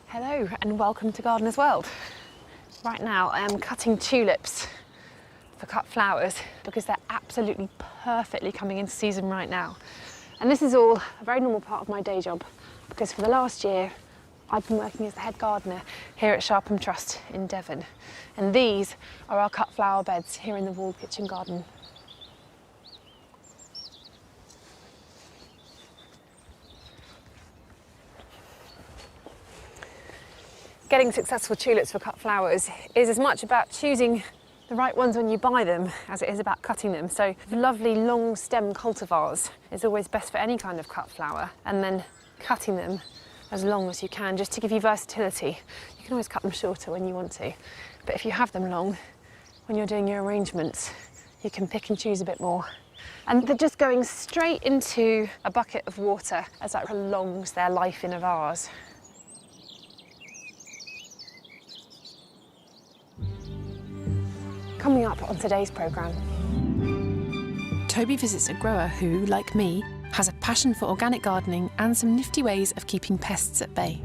Hello and welcome to Gardener's World. Right now I am cutting tulips for cut flowers because they're absolutely perfectly coming into season right now. And this is all a very normal part of my day job because for the last year I've been working as the head gardener here at Sharpham Trust in Devon. And these are our cut flower beds here in the walled kitchen garden. Getting successful tulips for cut flowers is as much about choosing the right ones when you buy them as it is about cutting them. So the lovely long stem cultivars is always best for any kind of cut flower, and then cutting them as long as you can just to give you versatility. You can always cut them shorter when you want to, but if you have them long, when you're doing your arrangements, you can pick and choose a bit more. And they're just going straight into a bucket of water as that prolongs their life in a vase. Coming up on today's programme. Toby visits a grower who, like me, has a passion for organic gardening and some nifty ways of keeping pests at bay.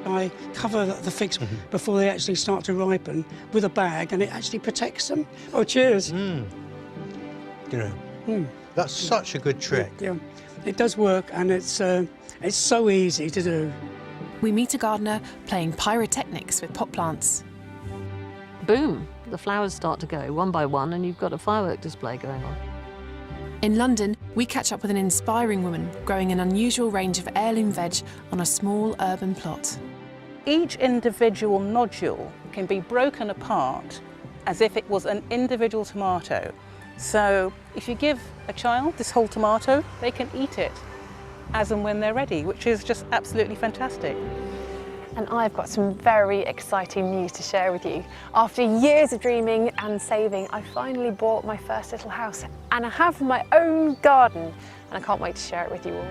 I cover the figs before they actually start to ripen with a bag, and it actually protects them. Oh, cheers. You know, that's such a good trick. Yeah, it does work, and it's so easy to do. We meet a gardener playing pyrotechnics with pot plants. Boom! The flowers start to go one by one and you've got a firework display going on. In London, we catch up with an inspiring woman growing an unusual range of heirloom veg on a small urban plot. Each individual nodule can be broken apart as if it was an individual tomato. So if you give a child this whole tomato, they can eat it as and when they're ready, which is just absolutely fantastic. And I've got some very exciting news to share with you. After years of dreaming and saving, I finally bought my first little house and I have my own garden, and I can't wait to share it with you all.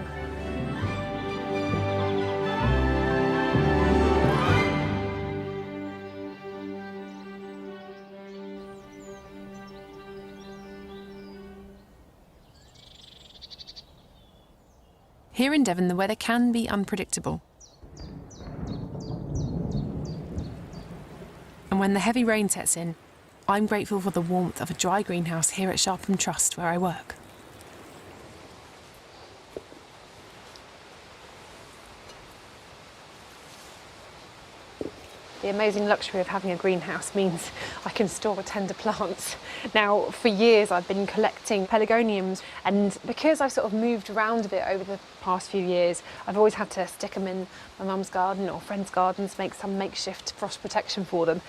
Here in Devon, the weather can be unpredictable. And when the heavy rain sets in, I'm grateful for the warmth of a dry greenhouse here at Sharpham Trust where I work. The amazing luxury of having a greenhouse means I can store tender plants. Now, for years I've been collecting pelargoniums, and because I've sort of moved around a bit over the past few years, I've always had to stick them in my mum's garden or friends' gardens, make some makeshift frost protection for them.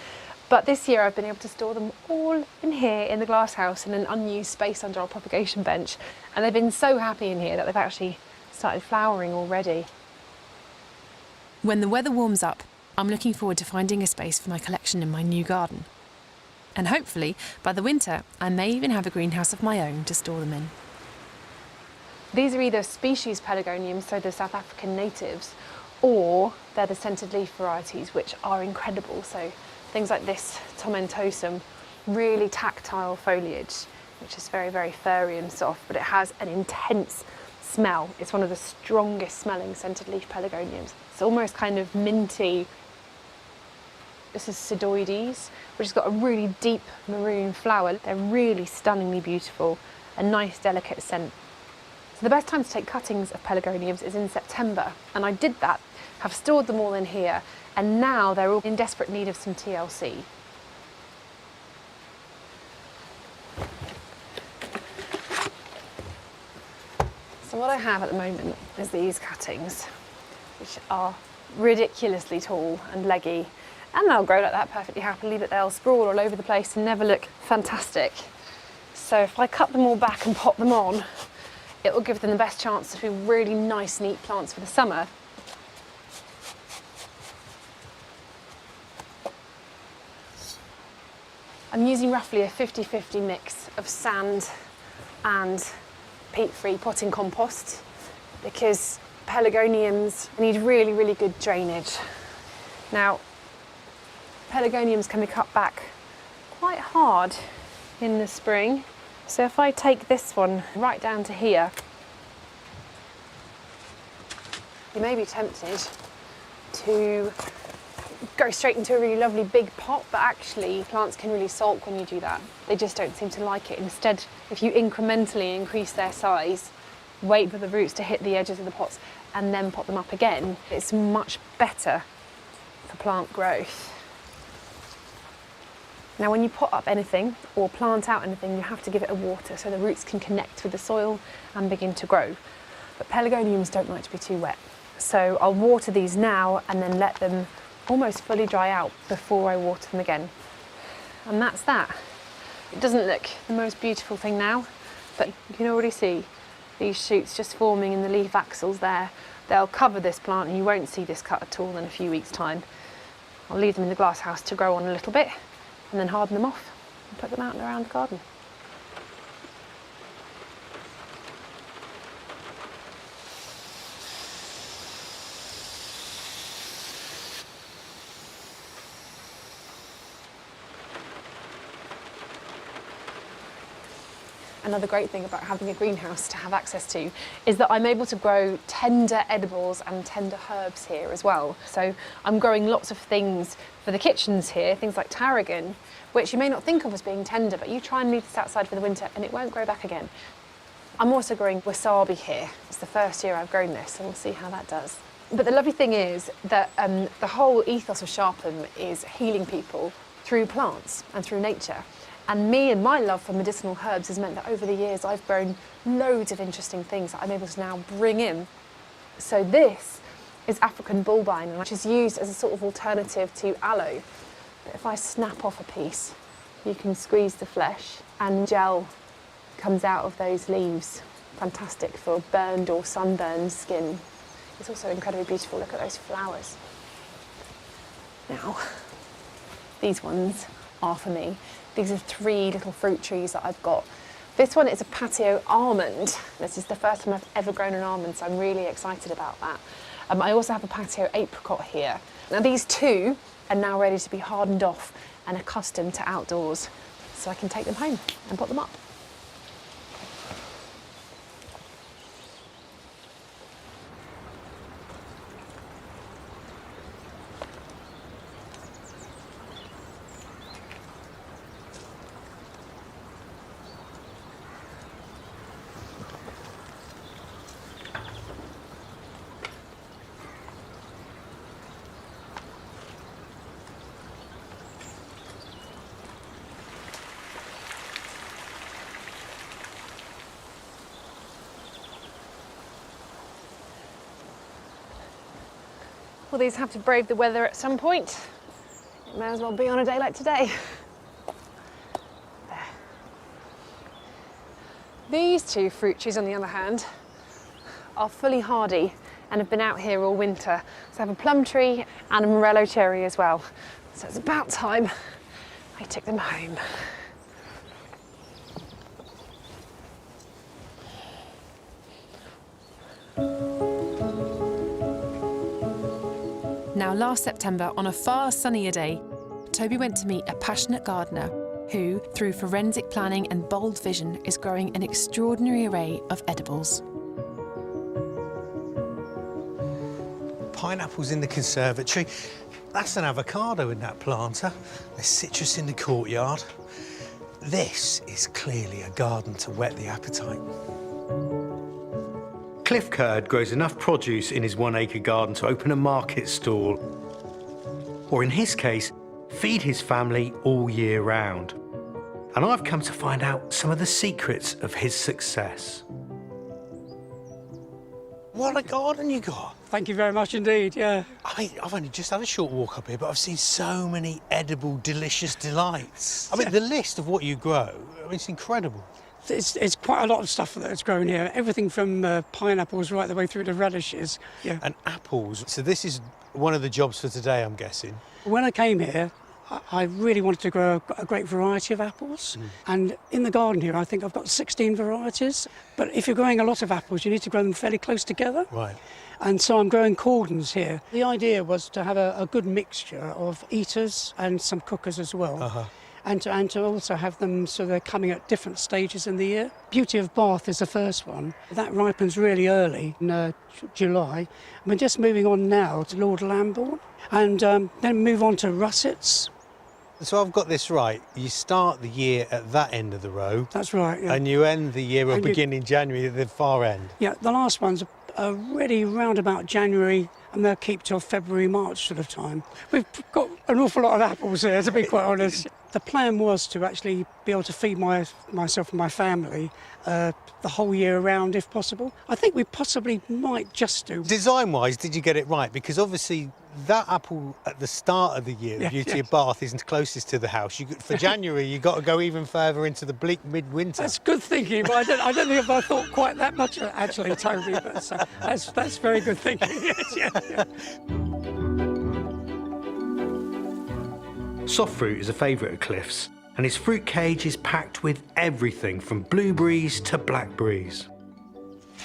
But this year I've been able to store them all in here in the glass house in an unused space under our propagation bench, and they've been so happy in here that they've actually started flowering already. When the weather warms up, I'm looking forward to finding a space for my collection in my new garden. And hopefully, by the winter, I may even have a greenhouse of my own to store them in. These are either species pelargoniums, so the South African natives, or they're the scented leaf varieties, which are incredible. So things like this tomentosum, really tactile foliage, which is very, very furry and soft, but it has an intense smell. It's one of the strongest smelling scented leaf pelargoniums. It's almost kind of minty. This is Sidoides, which has got a really deep maroon flower. They're really stunningly beautiful, a nice delicate scent. So the best time to take cuttings of pelargoniums is in September, and I did that, have stored them all in here, and now they're all in desperate need of some TLC. So what I have at the moment is these cuttings, which are ridiculously tall and leggy, and they'll grow like that perfectly happily, but they'll sprawl all over the place and never look fantastic. So if I cut them all back and pop them on, it will give them the best chance to be really nice, neat plants for the summer. I'm using roughly a 50-50 mix of sand and peat-free potting compost because pelargoniums need really, really good drainage. Now, pelargoniums can be cut back quite hard in the spring. So if I take this one right down to here, you may be tempted to go straight into a really lovely big pot, but actually plants can really sulk when you do that. They just don't seem to like it. Instead, if you incrementally increase their size, wait for the roots to hit the edges of the pots and then pot them up again, it's much better for plant growth. Now when you pot up anything or plant out anything, you have to give it a water so the roots can connect with the soil and begin to grow. But pelargoniums don't like to be too wet. So I'll water these now and then let them almost fully dry out before I water them again. And that's that. It doesn't look the most beautiful thing now, but you can already see these shoots just forming in the leaf axils there. They'll cover this plant and you won't see this cut at all in a few weeks' time. I'll leave them in the glass house to grow on a little bit and then harden them off and put them out and around the garden. Another great thing about having a greenhouse to have access to is that I'm able to grow tender edibles and tender herbs here as well. So I'm growing lots of things for the kitchens here, things like tarragon, which you may not think of as being tender, but you try and leave this outside for the winter and it won't grow back again. I'm also growing wasabi here. It's the first year I've grown this, so we'll see how that does. But the lovely thing is that the whole ethos of Sharpham is healing people through plants and through nature. And me and my love for medicinal herbs has meant that over the years I've grown loads of interesting things that I'm able to now bring in. So this is African bulbine, which is used as a sort of alternative to aloe. But if I snap off a piece, you can squeeze the flesh and gel comes out of those leaves. Fantastic for burned or sunburned skin. It's also incredibly beautiful. Look at those flowers. Now, these ones are for me. These are 3 little fruit trees that I've got. This one is a patio almond. This is the first time I've ever grown an almond, so I'm really excited about that. I also have a patio apricot here. Now these 2 are now ready to be hardened off and accustomed to outdoors, so I can take them home and pot them up. Well, these have to brave the weather at some point. It may as well be on a day like today. There. These 2 fruit trees, on the other hand, are fully hardy and have been out here all winter. So I have a plum tree and a morello cherry as well. So it's about time I took them home. Now, last September, on a far sunnier day, Toby went to meet a passionate gardener who, through forensic planning and bold vision, is growing an extraordinary array of edibles. Pineapples in the conservatory. That's an avocado in that planter. There's citrus in the courtyard. This is clearly a garden to whet the appetite. Cliff Curd grows enough produce in his 1-acre garden to open a market stall, or in his case, feed his family all year round. And I've come to find out some of the secrets of his success. What a garden you got. Thank you very much indeed, yeah. I mean, I've only just had a short walk up here, but I've seen so many edible, delicious delights. I mean, the list of what you grow, I mean, it's incredible. It's quite a lot of stuff that's grown here. Everything from pineapples right the way through to radishes. Yeah. And apples. So this is one of the jobs for today, I'm guessing. When I came here, I really wanted to grow a great variety of apples. And in the garden here, I think I've got 16 varieties. But if you're growing a lot of apples, you need to grow them fairly close together. Right. And so I'm growing cordons here. The idea was to have a good mixture of eaters and some cookers as well. and to also have them so they're coming at different stages in the year. Beauty of Bath is the first one. That ripens really early in July. And we're just moving on now to Lord Lambourne, and then move on to Russets. So I've got this right. You start the year at that end of the row. That's right, yeah. And you end the year or begin in January at the far end. Yeah, the last ones are ready round about January, and they'll keep till February, March sort of time. We've got an awful lot of apples here, to be quite honest. The plan was to actually be able to feed myself and my family the whole year round, if possible. I think we possibly might just do. Design-wise, did you get it right? Because obviously that apple at the start of the year, the Beauty of Bath, isn't closest to the house. For January, you've got to go even further into the bleak midwinter. That's good thinking, but I don't think if I thought quite that much, actually, Toby. But that's very good thinking. Yes, yeah. Soft fruit is a favourite of Cliff's, and his fruit cage is packed with everything from blueberries to blackberries.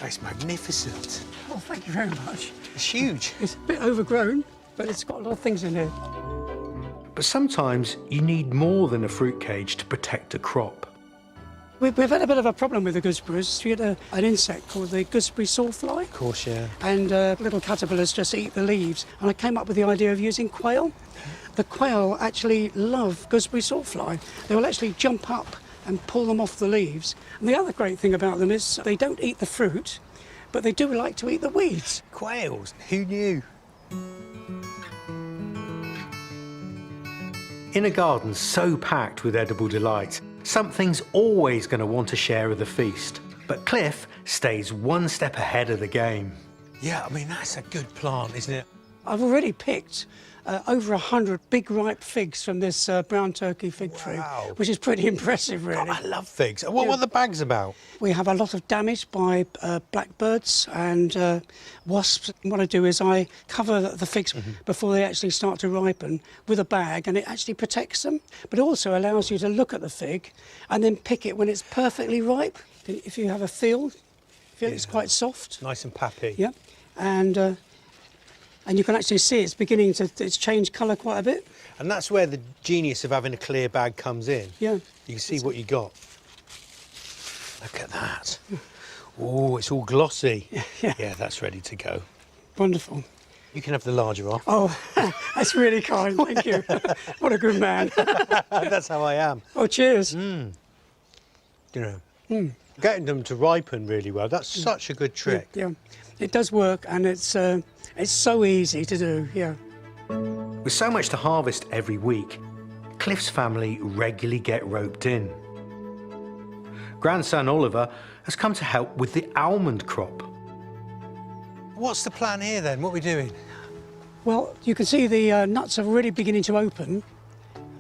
It's magnificent. Oh, thank you very much. It's huge. It's a bit overgrown, but it's got a lot of things in here. But sometimes you need more than a fruit cage to protect a crop. We've had a bit of a problem with the gooseberries. We had an insect called the gooseberry sawfly. Of course, yeah. And little caterpillars just eat the leaves. And I came up with the idea of using quail. The quail actually love gooseberry sawfly. They will actually jump up and pull them off the leaves. And the other great thing about them is they don't eat the fruit, but they do like to eat the weeds. Quails? Who knew? In a garden so packed with edible delight, something's always going to want a share of the feast. But Cliff stays one step ahead of the game. Yeah, I mean, that's a good plant, isn't it? I've already picked over 100 big ripe figs from this brown turkey fig tree, which is pretty impressive, really. God, I love figs. What are the bags about? We have a lot of damage by blackbirds and wasps. What I do is I cover the figs before they actually start to ripen with a bag, and it actually protects them, but also allows you to look at the fig and then pick it when it's perfectly ripe. If you have a feel it's quite soft. Nice and pappy. Yeah, and you can actually see it's beginning to changed colour quite a bit. And that's where the genius of having a clear bag comes in. Yeah. You can see what you got. Look at that. Oh, it's all glossy. Yeah, that's ready to go. Wonderful. You can have the larger off. Oh, that's really kind, thank you. What a good man. That's how I am. Oh, cheers. You know, getting them to ripen really well, that's such a good trick. Yeah, it does work, and it's so easy to do, yeah. With so much to harvest every week, Cliff's family regularly get roped in. Grandson Oliver has come to help with the almond crop. What's the plan here then? What are we doing? Well, you can see the nuts are really beginning to open,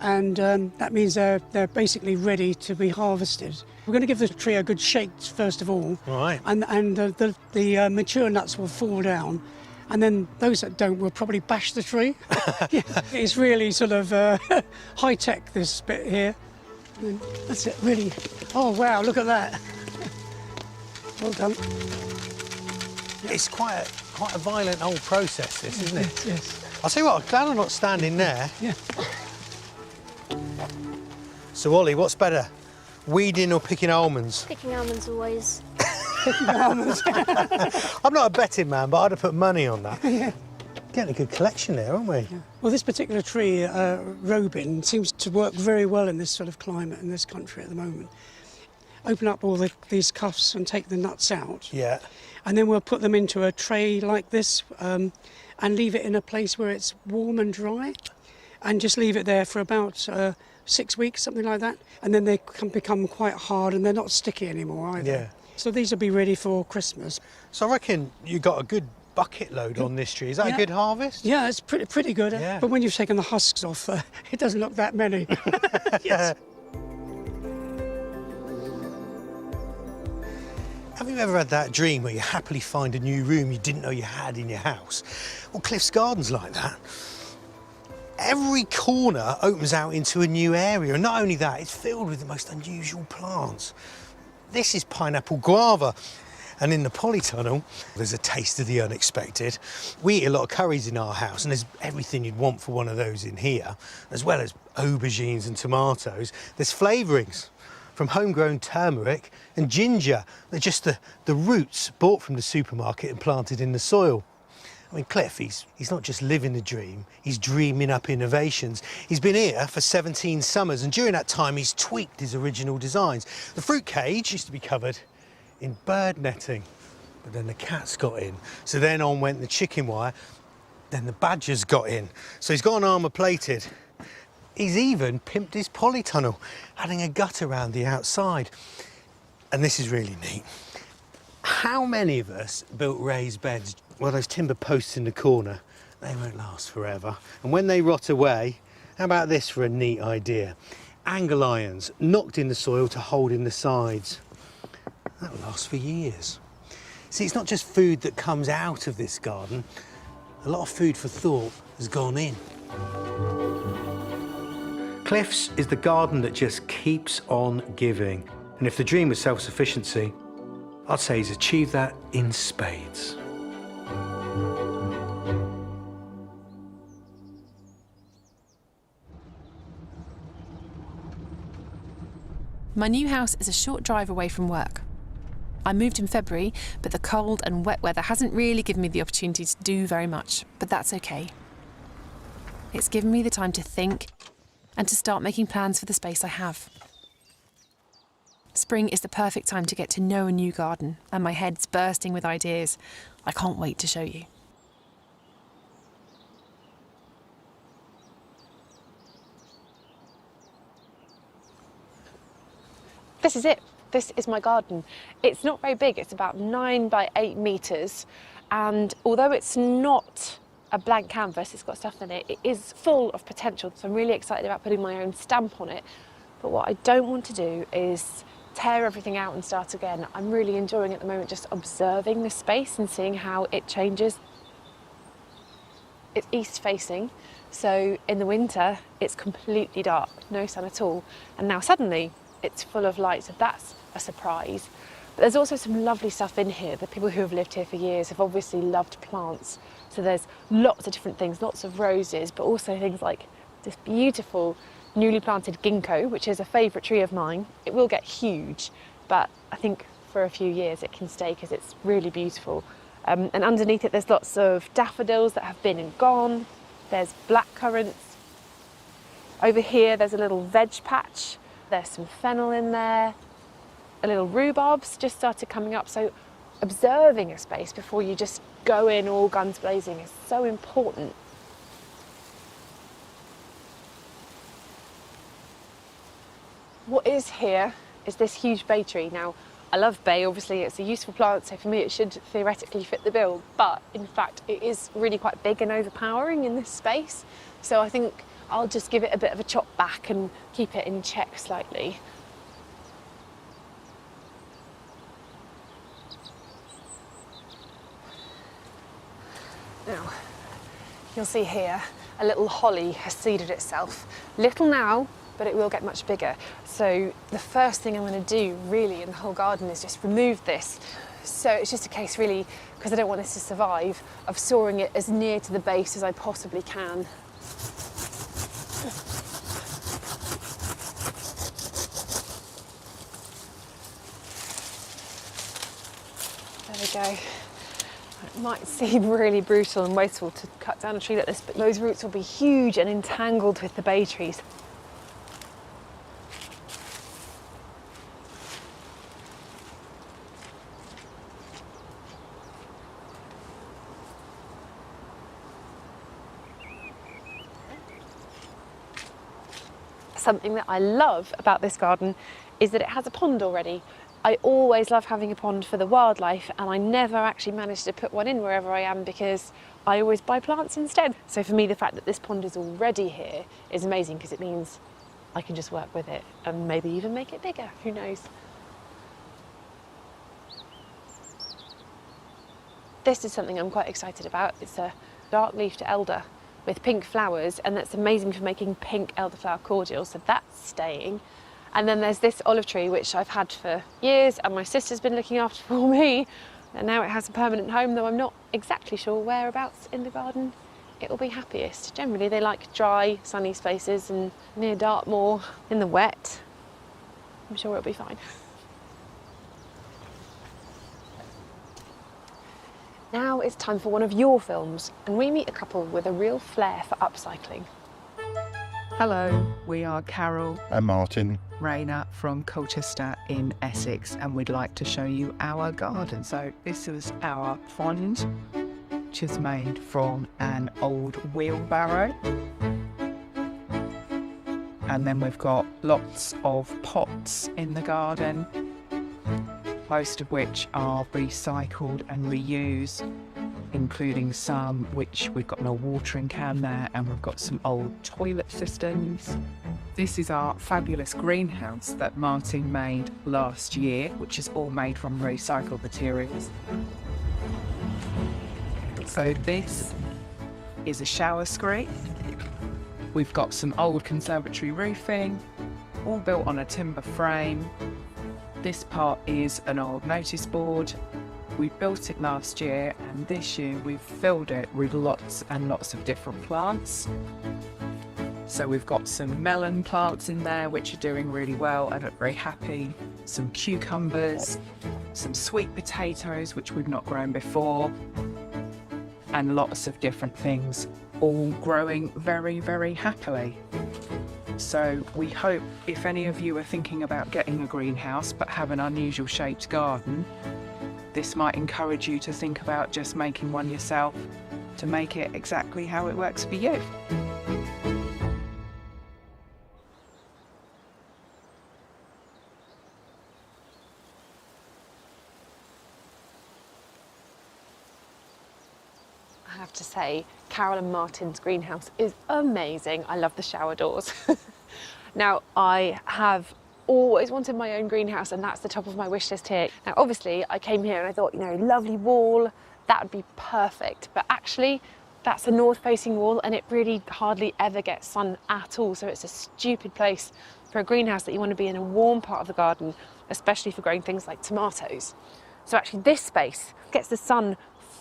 and that means they're basically ready to be harvested. We're going to give the tree a good shake first of all, Right. and the mature nuts will fall down, and then those that don't will probably bash the tree. Yeah, it's really sort of high tech, this bit here. And that's it, really. Oh wow, look at that. Well done. It's quite a violent old process, this, isn't it? Yes. I'll tell you what, I'm glad I'm not standing there. Yeah. So, Ollie, what's better, weeding or picking almonds? Picking almonds always. Picking almonds. I'm not a betting man, but I'd have put money on that. Yeah. Getting a good collection there, aren't we? Yeah. Well, this particular tree, robin, seems to work very well in this sort of climate in this country at the moment. Open up all these cuffs and take the nuts out. Yeah. And then we'll put them into a tray like this and leave it in a place where it's warm and dry, and just leave it there for about 6 weeks, something like that. And then they can become quite hard and they're not sticky anymore either. Yeah. So these will be ready for Christmas. So I reckon you got a good bucket load on this tree. Is that a good harvest? Yeah, it's pretty good. Yeah. But when you've taken the husks off, it doesn't look that many. Yes. Have you ever had that dream where you happily find a new room you didn't know you had in your house? Well, Cliff's Garden's like that. Every corner opens out into a new area, and not only that, it's filled with the most unusual plants. This is pineapple guava, And in the polytunnel, there's a taste of the unexpected. We eat a lot of curries in our house, and there's everything you'd want for one of those in here, as well as aubergines and tomatoes. There's flavourings from homegrown turmeric and ginger. They're just the roots bought from the supermarket and planted in the soil. I mean, Cliff, he's not just living the dream, he's dreaming up innovations. He's been here for 17 summers, and during that time he's tweaked his original designs. The fruit cage used to be covered in bird netting, but then the cats got in. So then on went the chicken wire, then the badgers got in. So he's got an armour plated. He's even pimped his polytunnel, adding a gutter around the outside. And this is really neat. How many of us built raised beds? Well, those timber posts in the corner, they won't last forever. And when they rot away, how about this for a neat idea? Angle irons knocked in the soil to hold in the sides. That'll last for years. See, it's not just food that comes out of this garden. A lot of food for thought has gone in. Cliff's is the garden that just keeps on giving. And if the dream was self-sufficiency, I'd say he's achieved that in spades. My new house is a short drive away from work. I moved in February, but the cold and wet weather hasn't really given me the opportunity to do very much, but that's okay. It's given me the time to think and to start making plans for the space I have. Spring is the perfect time to get to know a new garden, and my head's bursting with ideas. I can't wait to show you. This is it. This is my garden. It's not very big. It's about 9 by 8 metres. And although it's not a blank canvas, it's got stuff in it, it is full of potential. So I'm really excited about putting my own stamp on it. But what I don't want to do is tear everything out and start again. I'm really enjoying at the moment just observing the space and seeing how it changes. It's east facing, so in the winter it's completely dark, no sun at all. And now suddenly it's full of light, so that's a surprise. But there's also some lovely stuff in here. The people who have lived here for years have obviously loved plants. So there's lots of different things, lots of roses, but also things like this beautiful newly planted ginkgo, which is a favourite tree of mine. It will get huge, but I think for a few years it can stay because it's really beautiful. And underneath it there's lots of daffodils that have been and gone. There's blackcurrants. Over here there's a little veg patch. There's some fennel in there. A little rhubarb's just started coming up. So observing a space before you just go in all guns blazing is so important. What is here is this huge bay tree. Now, I love bay, obviously it's a useful plant, so for me it should theoretically fit the bill, but in fact it is really quite big and overpowering in this space. So I think I'll just give it a bit of a chop back and keep it in check slightly. Now, you'll see here a little holly has seeded itself. Little now, but it will get much bigger. So the first thing I'm going to do really in the whole garden is just remove this. So it's just a case really, because I don't want this to survive, of sawing it as near to the base as I possibly can. There we go. It might seem really brutal and wasteful to cut down a tree like this, but those roots will be huge and entangled with the bay trees. Something that I love about this garden is that it has a pond already. I always love having a pond for the wildlife, and I never actually manage to put one in wherever I am because I always buy plants instead. So for me, the fact that this pond is already here is amazing because it means I can just work with it and maybe even make it bigger, who knows. This is something I'm quite excited about. It's a dark-leafed elder with pink flowers, and that's amazing for making pink elderflower cordial, so that's staying. And then there's this olive tree, which I've had for years, and my sister's been looking after for me, And now it has a permanent home, though I'm not exactly sure whereabouts in the garden it will be happiest. Generally they like dry, sunny spaces, and near Dartmoor in the wet, I'm sure it'll be fine. Now it's time for one of your films, and we meet a couple with a real flair for upcycling. Hello, we are Carol and Martin. Rayner from Colchester in Essex, and we'd like to show you our garden. So this is our pond, which is made from an old wheelbarrow. And then we've got lots of pots in the garden, most of which are recycled and reused, including some which we've got in a watering can there, and we've got some old toilet systems. This is our fabulous greenhouse that Martin made last year, which is all made from recycled materials. So this is a shower screen. We've got some old conservatory roofing, all built on a timber frame. This part is an old notice board. We built it last year, and this year we've filled it with lots and lots of different plants. So we've got some melon plants in there which are doing really well and look very happy, some cucumbers, some sweet potatoes which we've not grown before, and lots of different things, all growing very, very happily. So we hope if any of you are thinking about getting a greenhouse but have an unusual shaped garden, this might encourage you to think about just making one yourself to make it exactly how it works for you. I have to say, Carol and Martin's greenhouse is amazing. I love the shower doors. Now, I have always wanted my own greenhouse, and that's the top of my wish list here. Now, obviously, I came here and I thought, you know, lovely wall, that would be perfect. But actually, that's a north-facing wall, and it really hardly ever gets sun at all. So it's a stupid place for a greenhouse that you want to be in a warm part of the garden, especially for growing things like tomatoes. So actually, this space gets the sun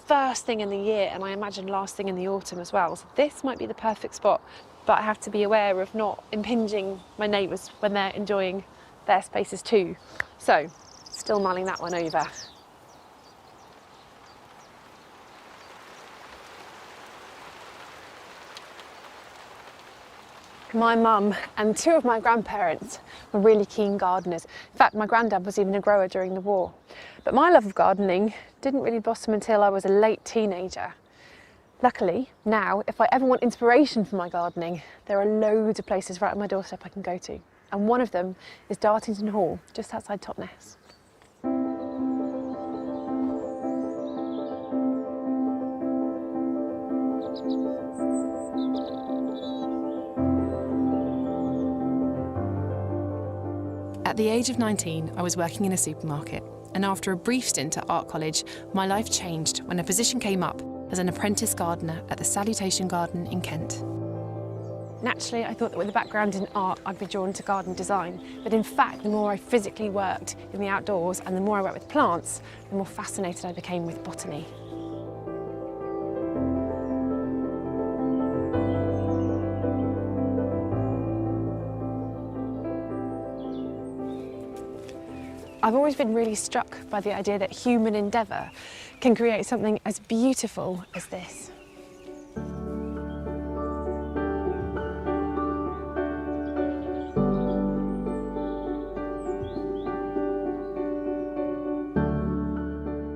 first thing in the year, and I imagine last thing in the autumn as well. So this might be the perfect spot, but I have to be aware of not impinging my neighbours when they're enjoying their spaces too. So, still mulling that one over. My mum and two of my grandparents were really keen gardeners. In fact, my granddad was even a grower during the war. But my love of gardening didn't really blossom until I was a late teenager. Luckily, now, if I ever want inspiration for my gardening, there are loads of places right on my doorstep I can go to. And one of them is Dartington Hall, just outside Totnes. At the age of 19, I was working in a supermarket, and after a brief stint at art college, my life changed when a position came up as an apprentice gardener at the Salutation Garden in Kent. Naturally, I thought that with a background in art, I'd be drawn to garden design. But in fact, the more I physically worked in the outdoors and the more I worked with plants, the more fascinated I became with botany. I've always been really struck by the idea that human endeavour can create something as beautiful as this.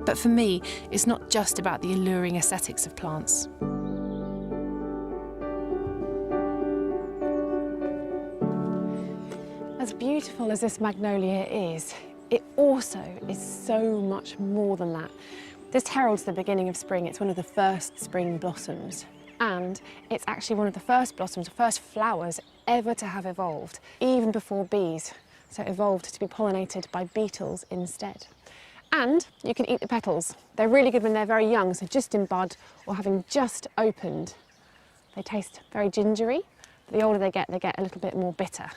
But for me, it's not just about the alluring aesthetics of plants. As beautiful as this magnolia is, it also is so much more than that. This heralds the beginning of spring. It's one of the first spring blossoms. And it's actually one of the first blossoms, first flowers ever to have evolved, even before bees. So it evolved to be pollinated by beetles instead. And you can eat the petals. They're really good when they're very young, so just in bud or having just opened. They taste very gingery, but the older they get a little bit more bitter.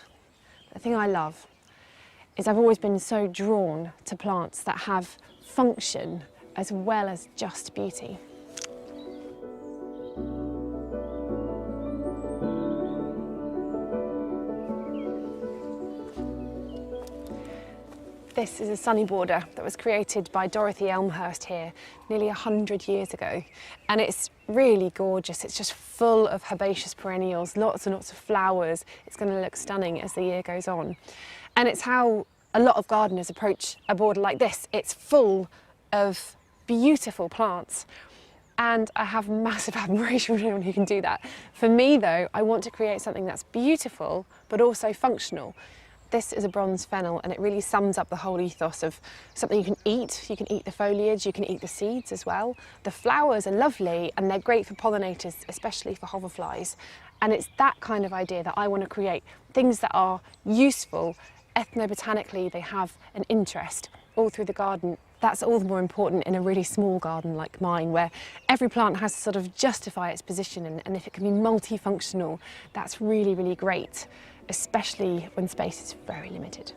But the thing I love is I've always been so drawn to plants that have function as well as just beauty. This is a sunny border that was created by Dorothy Elmhurst here nearly 100 years ago. And it's really gorgeous. It's just full of herbaceous perennials, lots and lots of flowers. It's going to look stunning as the year goes on. And it's how a lot of gardeners approach a border like this. It's full of beautiful plants. And I have massive admiration for anyone who can do that. For me though, I want to create something that's beautiful, but also functional. This is a bronze fennel, and it really sums up the whole ethos of something you can eat. You can eat the foliage, you can eat the seeds as well. The flowers are lovely and they're great for pollinators, especially for hoverflies. And it's that kind of idea that I want to create. Things that are useful, ethnobotanically they have an interest all through the garden. That's all the more important in a really small garden like mine, where every plant has to sort of justify its position, and if it can be multifunctional, that's really, really great, especially when space is very limited.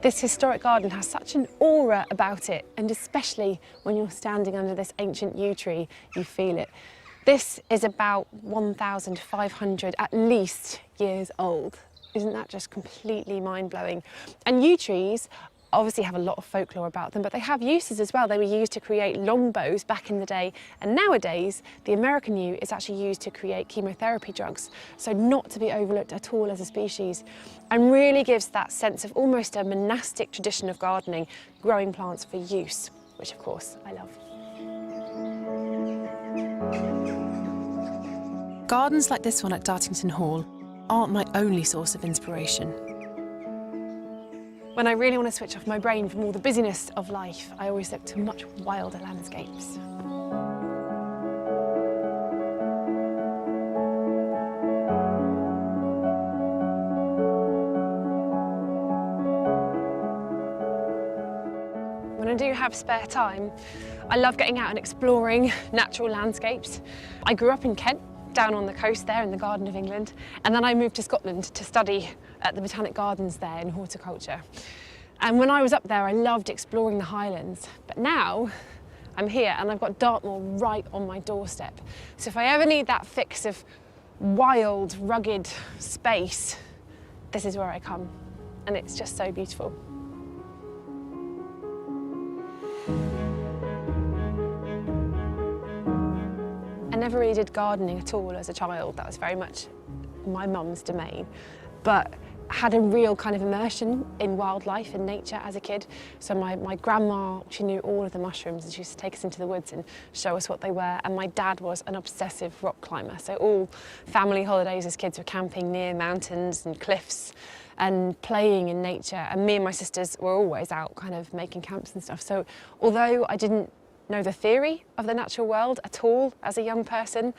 This historic garden has such an aura about it, and especially when you're standing under this ancient yew tree, you feel it. This is about 1,500 at least years old. Isn't that just completely mind-blowing? And yew trees obviously have a lot of folklore about them, but they have uses as well. They were used to create longbows back in the day, and nowadays the American yew is actually used to create chemotherapy drugs, so not to be overlooked at all as a species, and really gives that sense of almost a monastic tradition of gardening, growing plants for use, which of course I love. Gardens like this one at Dartington Hall aren't my only source of inspiration. When I really want to switch off my brain from all the busyness of life, I always look to much wilder landscapes. When I do have spare time, I love getting out and exploring natural landscapes. I grew up in Kent, down on the coast there in the Garden of England, and then I moved to Scotland to study at the Botanic Gardens there in horticulture. And when I was up there, I loved exploring the Highlands, but now I'm here and I've got Dartmoor right on my doorstep. So if I ever need that fix of wild, rugged space, this is where I come, and it's just so beautiful. I never really did gardening at all as a child. That was very much my mum's domain, but had a real kind of immersion in wildlife and nature as a kid. So my grandma, she knew all of the mushrooms, and she used to take us into the woods and show us what they were. And my dad was an obsessive rock climber. So all family holidays as kids were camping near mountains and cliffs and playing in nature. And me and my sisters were always out kind of making camps and stuff. So although I didn't know the theory of the natural world at all as a young person,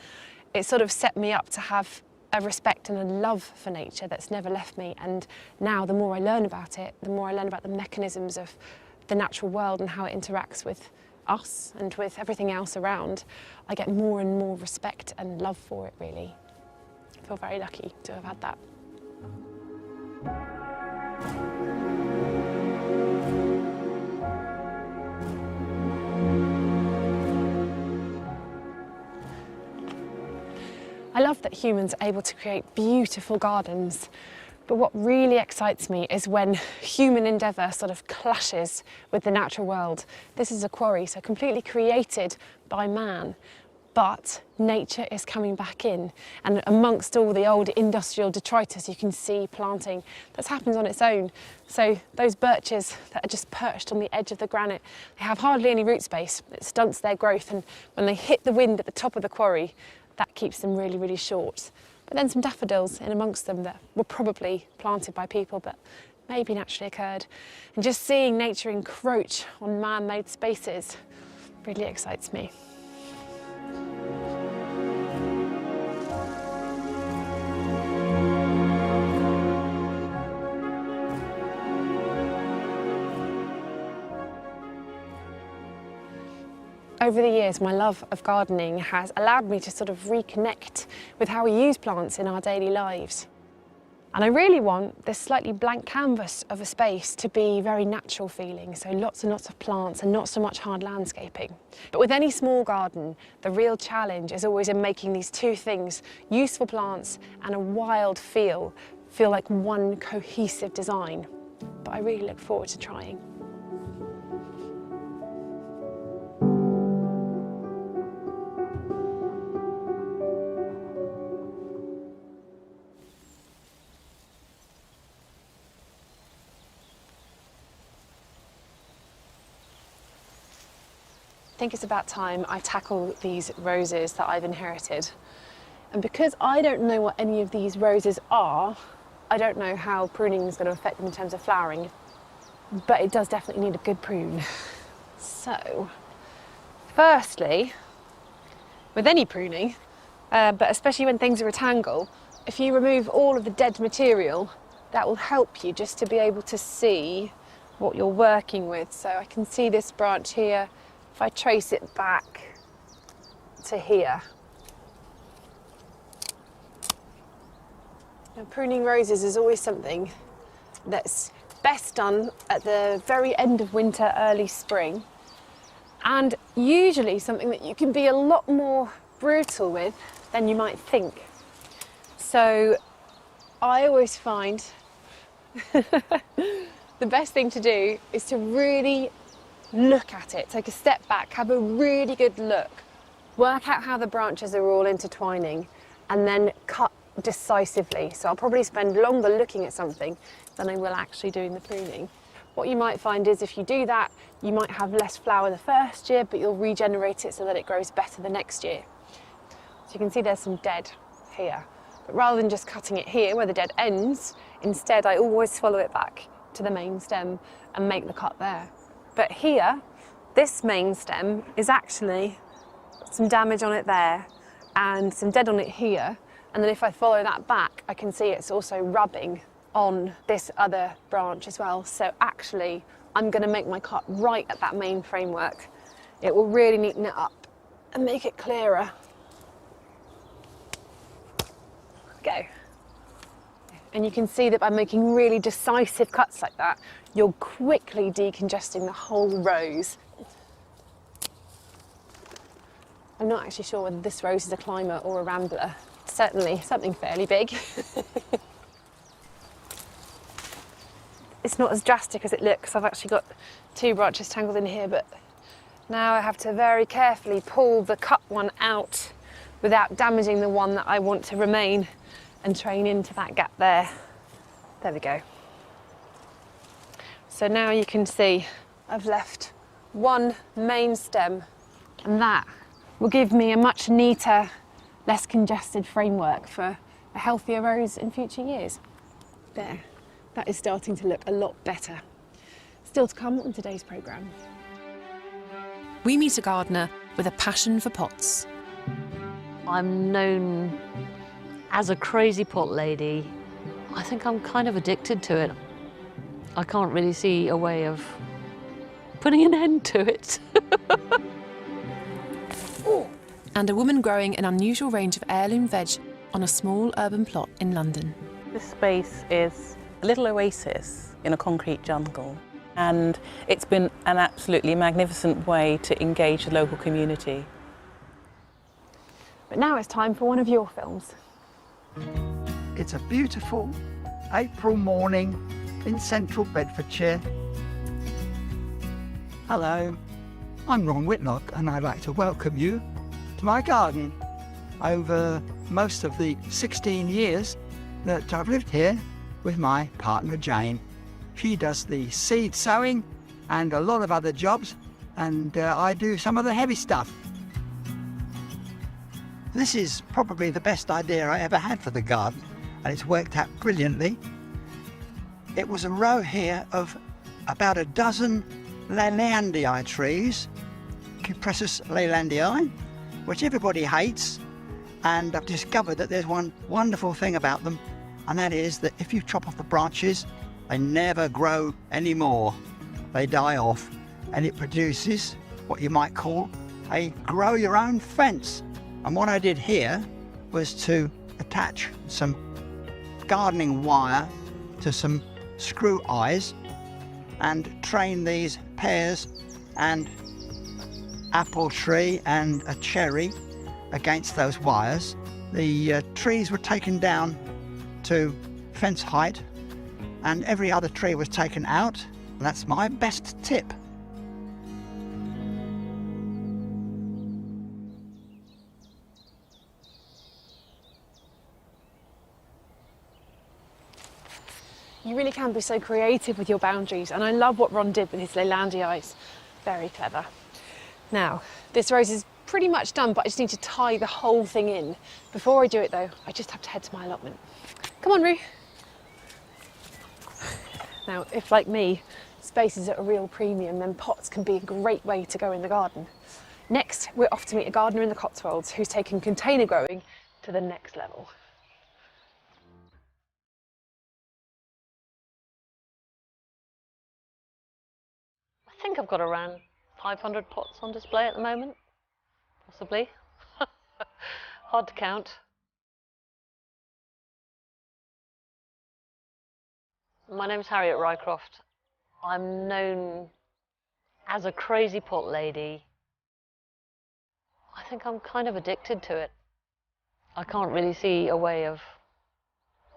it sort of set me up to have a respect and a love for nature that's never left me. And now the more I learn about it, the more I learn about the mechanisms of the natural world and how it interacts with us and with everything else around, I get more and more respect and love for it, really. I feel very lucky to have had that. I love that humans are able to create beautiful gardens, but what really excites me is when human endeavour sort of clashes with the natural world. This is a quarry, so completely created by man, but nature is coming back in, and amongst all the old industrial detritus you can see planting that's happened on its own. So those birches that are just perched on the edge of the granite, they have hardly any root space. It stunts their growth, and when they hit the wind at the top of the quarry, that keeps them really, really short. But then some daffodils in amongst them that were probably planted by people, but maybe naturally occurred. And just seeing nature encroach on man-made spaces really excites me. Over the years, my love of gardening has allowed me to sort of reconnect with how we use plants in our daily lives. And I really want this slightly blank canvas of a space to be very natural feeling, so lots and lots of plants and not so much hard landscaping. But with any small garden, the real challenge is always in making these two things, useful plants and a wild feel like one cohesive design. But I really look forward to trying. I think it's about time I tackle these roses that I've inherited. And because I don't know what any of these roses are, I don't know how pruning is going to affect them in terms of flowering, but it does definitely need a good prune. So, firstly, with any pruning, but especially when things are a tangle, if you remove all of the dead material, that will help you just to be able to see what you're working with. So I can see this branch here. If I trace it back to here. Now, pruning roses is always something that's best done at the very end of winter, early spring, and usually something that you can be a lot more brutal with than you might think. So I always find the best thing to do is to really look at it, take a step back, have a really good look, work out how the branches are all intertwining, and then cut decisively. So I'll probably spend longer looking at something than I will actually doing the pruning. What you might find is if you do that, you might have less flower the first year, but you'll regenerate it so that it grows better the next year. So you can see there's some dead here. But rather than just cutting it here where the dead ends, instead I always follow it back to the main stem and make the cut there. But here, this main stem is actually some damage on it there and some dead on it here. And then if I follow that back, I can see it's also rubbing on this other branch as well. So actually, I'm going to make my cut right at that main framework. It will really neaten it up and make it clearer. Go. And you can see that by making really decisive cuts like that, you're quickly decongesting the whole rose. I'm not actually sure whether this rose is a climber or a rambler. Certainly something fairly big. It's not as drastic as it looks. I've actually got two branches tangled in here, but now I have to very carefully pull the cut one out without damaging the one that I want to remain and train into that gap there. There we go. So now you can see I've left one main stem, and that will give me a much neater, less congested framework for a healthier rose in future years. There, that is starting to look a lot better. Still to come on today's programme. We meet a gardener with a passion for pots. I'm known as a crazy pot lady. I think I'm kind of addicted to it. I can't really see a way of putting an end to it. And a woman growing an unusual range of heirloom veg on a small urban plot in London. This space is a little oasis in a concrete jungle, and it's been an absolutely magnificent way to engage the local community. But now it's time for one of your films. It's a beautiful April morning in central Bedfordshire. Hello, I'm Ron Whitlock and I'd like to welcome you to my garden. Over most of the 16 years that I've lived here with my partner Jane. She does the seed sowing and a lot of other jobs, and I do some of the heavy stuff. This is probably the best idea I ever had for the garden, and it's worked out brilliantly. It was a row here of about a dozen Leylandii trees, Cupressus Leylandii, which everybody hates, and I've discovered that there's one wonderful thing about them, and that is that if you chop off the branches, they never grow anymore. They die off, and it produces what you might call a grow your own fence. And what I did here was to attach some gardening wire to some screw eyes and train these pears and apple tree and a cherry against those wires. The trees were taken down to fence height and every other tree was taken out. That's my best tip. You really can be so creative with your boundaries, and I love what Ron did with his Leylandii. Very clever. Now, this rose is pretty much done, but I just need to tie the whole thing in. Before I do it though, I just have to head to my allotment. Come on, Roo. Now, if like me, space is at a real premium, then pots can be a great way to go in the garden. Next, we're off to meet a gardener in the Cotswolds who's taken container growing to the next level. I think I've got around 500 pots on display at the moment, possibly. Hard to count. My name's Harriet Rycroft. I'm known as a crazy pot lady. I think I'm kind of addicted to it. I can't really see a way of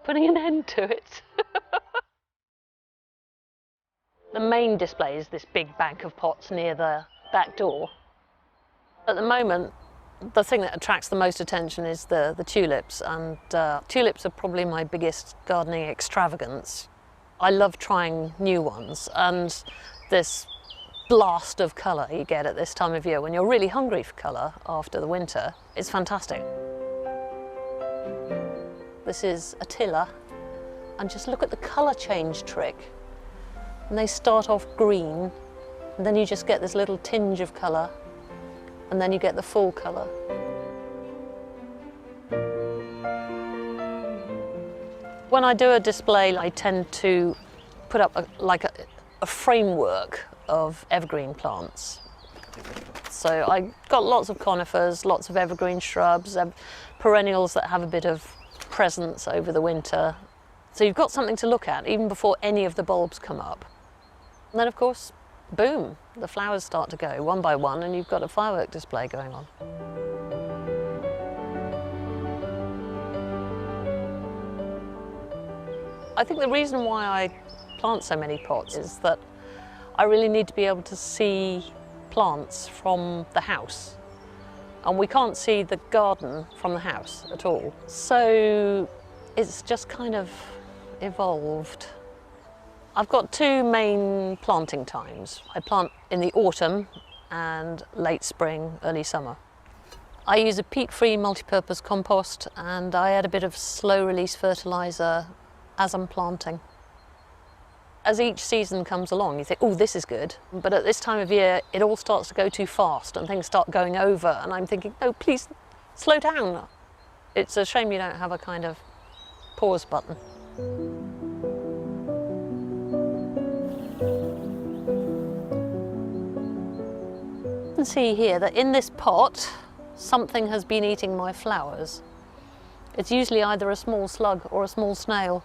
putting an end to it. The main display is this big bank of pots near the back door. At the moment, the thing that attracts the most attention is the tulips, and tulips are probably my biggest gardening extravagance. I love trying new ones, and this blast of colour you get at this time of year when you're really hungry for colour after the winter, it's fantastic. This is Attila, and just look at the colour change trick. And they start off green, and then you just get this little tinge of colour, and then you get the full colour. When I do a display, I tend to put up a framework of evergreen plants. So I got lots of conifers, lots of evergreen shrubs, perennials that have a bit of presence over the winter. So you've got something to look at even before any of the bulbs come up. And then of course, boom, the flowers start to go one by one and you've got a firework display going on. I think the reason why I plant so many pots is that I really need to be able to see plants from the house. And we can't see the garden from the house at all. So it's just kind of evolved. I've got two main planting times. I plant in the autumn and late spring, early summer. I use a peat-free multi-purpose compost and I add a bit of slow-release fertiliser as I'm planting. As each season comes along, you think, oh, this is good. But at this time of year, it all starts to go too fast and things start going over. And I'm thinking, oh, please slow down. It's a shame you don't have a kind of pause button. You can see here that in this pot, something has been eating my flowers. It's usually either a small slug or a small snail.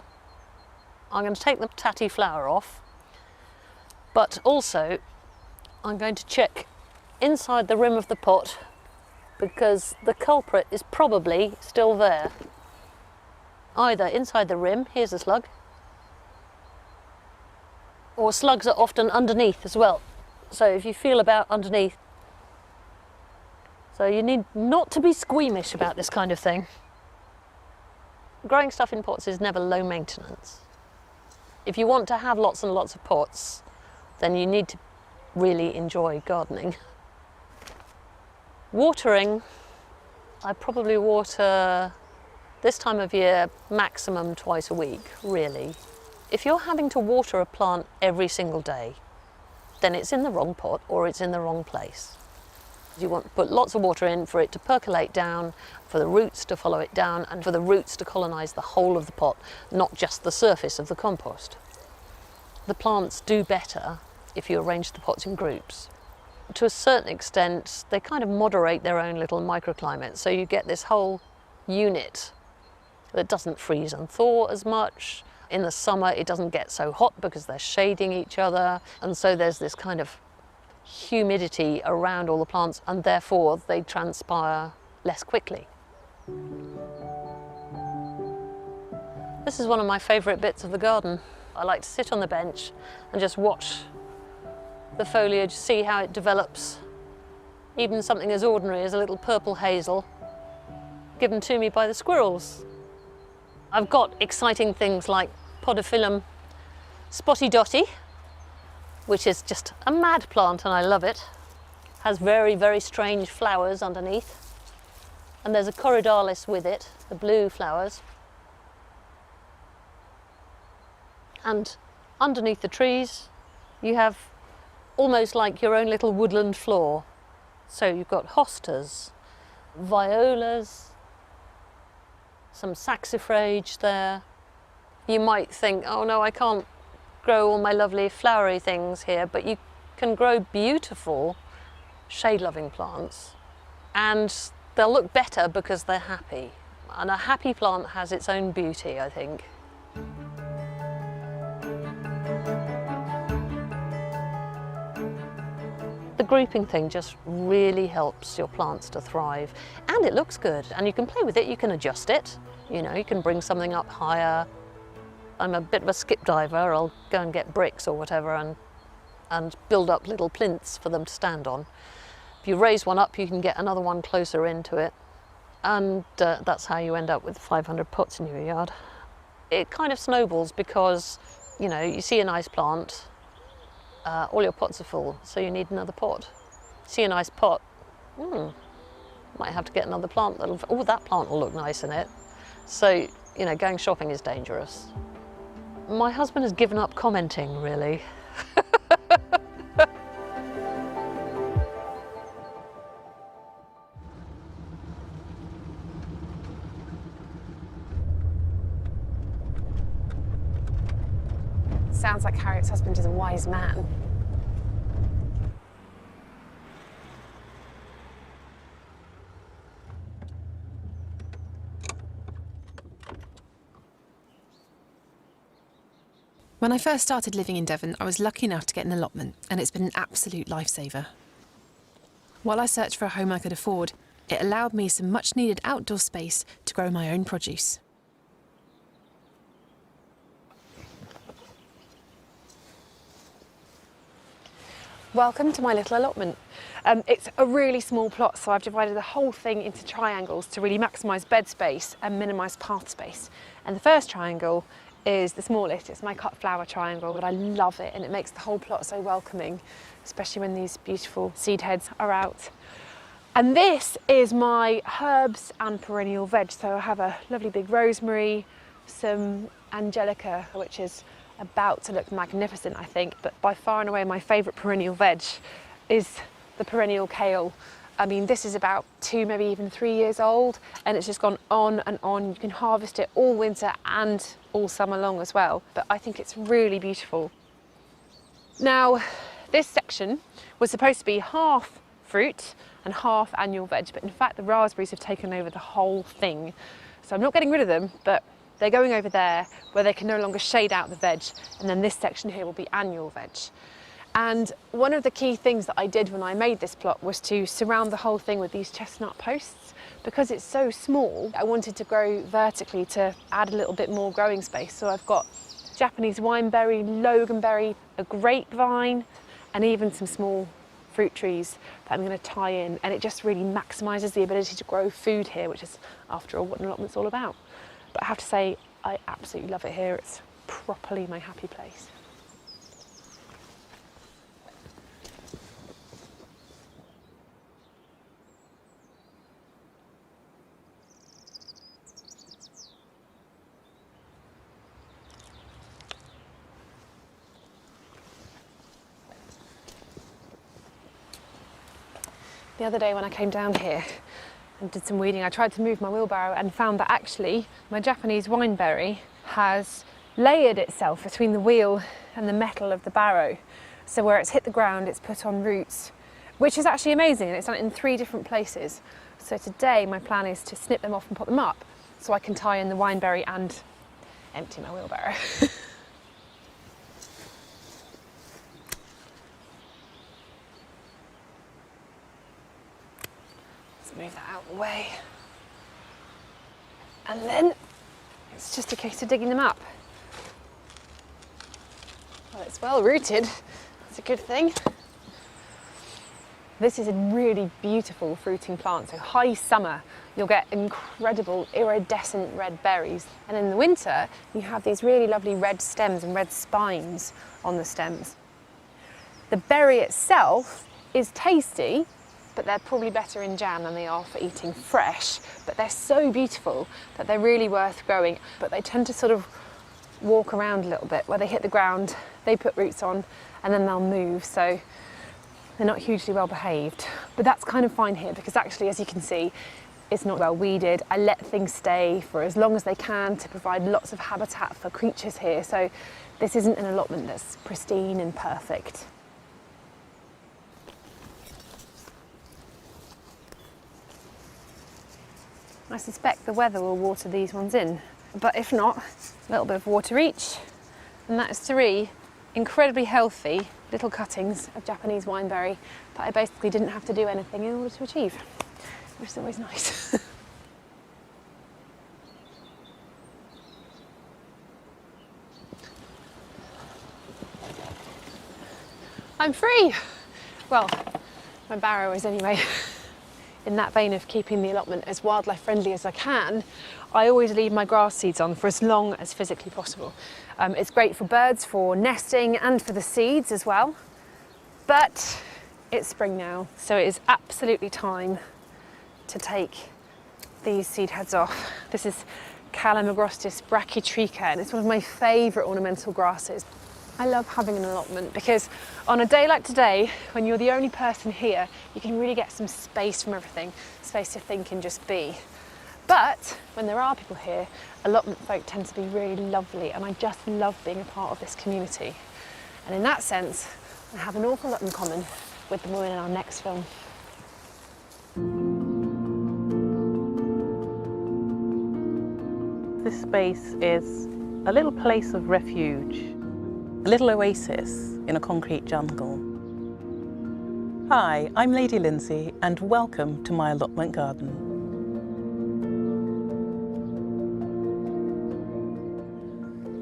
I'm going to take the tatty flower off, but also I'm going to check inside the rim of the pot because the culprit is probably still there. Either inside the rim, here's a slug, or slugs are often underneath as well. So if you feel about underneath, so you need not to be squeamish about this kind of thing. Growing stuff in pots is never low maintenance. If you want to have lots and lots of pots, then you need to really enjoy gardening. Watering, I probably water this time of year maximum twice a week, really. If you're having to water a plant every single day, then it's in the wrong pot or it's in the wrong place. You want to put lots of water in for it to percolate down, for the roots to follow it down, and for the roots to colonise the whole of the pot, not just the surface of the compost. The plants do better if you arrange the pots in groups. to a certain extent, they kind of moderate their own little microclimate. So you get this whole unit that doesn't freeze and thaw as much. In the summer, it doesn't get so hot because they're shading each other. And so there's this kind of humidity around all the plants, and therefore they transpire less quickly. This is one of my favourite bits of the garden. I like to sit on the bench and just watch the foliage, see how it develops. Even something as ordinary as a little purple hazel given to me by the squirrels. I've got exciting things like Podophyllum spotty dotty, which is just a mad plant and I love it. Has very, very strange flowers underneath. And there's a Corydalis with it, the blue flowers. And underneath the trees, you have almost like your own little woodland floor. So you've got hostas, violas, some saxifrage there. You might think, oh no, I can't grow all my lovely flowery things here, but you can grow beautiful shade-loving plants, and they'll look better because they're happy. And a happy plant has its own beauty, I think. The grouping thing just really helps your plants to thrive, and it looks good, and you can play with it, you can adjust it. You know, you can bring something up higher. I'm a bit of a skip diver. I'll go and get bricks or whatever and build up little plinths for them to stand on. If you raise one up, you can get another one closer into it, and that's how you end up with 500 pots in your yard. It kind of snowballs because, you know, you see a nice plant, all your pots are full, so you need another pot. See a nice pot, might have to get another plant. Oh, that plant will look nice in it. So, you know, going shopping is dangerous. My husband has given up commenting, really. Sounds like Harriet's husband is a wise man. When I first started living in Devon, I was lucky enough to get an allotment, and it's been an absolute lifesaver. While I searched for a home I could afford, it allowed me some much-needed outdoor space to grow my own produce. Welcome to my little allotment. It's a really small plot, so I've divided the whole thing into triangles to really maximise bed space and minimise path space. And the first triangle is the smallest. It's my cut flower triangle, but I love it, and it makes the whole plot so welcoming, especially when these beautiful seed heads are out. And this is my herbs and perennial veg. So I have a lovely big rosemary, some angelica, which is about to look magnificent, I think, but by far and away my favourite perennial veg is the perennial kale. I mean, this is about 2, maybe even 3 years old, and it's just gone on and on. You can harvest it all winter and all summer long as well, but I think it's really beautiful. Now, this section was supposed to be half fruit and half annual veg, but in fact the raspberries have taken over the whole thing. So I'm not getting rid of them, but they're going over there where they can no longer shade out the veg, and then this section here will be annual veg. And one of the key things that I did when I made this plot was to surround the whole thing with these chestnut posts. Because it's so small, I wanted to grow vertically to add a little bit more growing space. So I've got Japanese wineberry, loganberry, a grapevine, and even some small fruit trees that I'm going to tie in, and it just really maximises the ability to grow food here, which is, after all, what an allotment's all about. But I have to say, I absolutely love it here. It's properly my happy place. The other day when I came down here and did some weeding, I tried to move my wheelbarrow and found that actually my Japanese wineberry has layered itself between the wheel and the metal of the barrow. So where it's hit the ground, it's put on roots, which is actually amazing, and it's done it in 3 different places. So today my plan is to snip them off and put them up so I can tie in the wineberry and empty my wheelbarrow. Let's move that out of the way. And then it's just a case of digging them up. Well, it's well rooted, that's a good thing. This is a really beautiful fruiting plant, so high summer you'll get incredible iridescent red berries, and in the winter you have these really lovely red stems and red spines on the stems. The berry itself is tasty, but they're probably better in jam than they are for eating fresh, but they're so beautiful that they're really worth growing. But they tend to sort of walk around a little bit. Where they hit the ground, they put roots on, and then they'll move, so they're not hugely well behaved. But that's kind of fine here, because actually, as you can see, it's not well weeded. I let things stay for as long as they can to provide lots of habitat for creatures here, so this isn't an allotment that's pristine and perfect. I suspect the weather will water these ones in, but if not, a little bit of water each, and that is 3 incredibly healthy little cuttings of Japanese wineberry that I basically didn't have to do anything in order to achieve, which is always nice. I'm free! Well, my barrow is anyway. In that vein of keeping the allotment as wildlife friendly as I can, I always leave my grass seeds on for as long as physically possible. It's great for birds, for nesting, and for the seeds as well. But it's spring now, so it is absolutely time to take these seed heads off. This is Calamagrostis brachytricha, and it's one of my favourite ornamental grasses. I love having an allotment because on a day like today, when you're the only person here, you can really get some space from everything, space to think and just be. But when there are people here, allotment folk tend to be really lovely, and I just love being a part of this community. And in that sense, I have an awful lot in common with the woman in our next film. This space is a little place of refuge. A little oasis in a concrete jungle. Hi, I'm Lady Lindsay, and welcome to my allotment garden.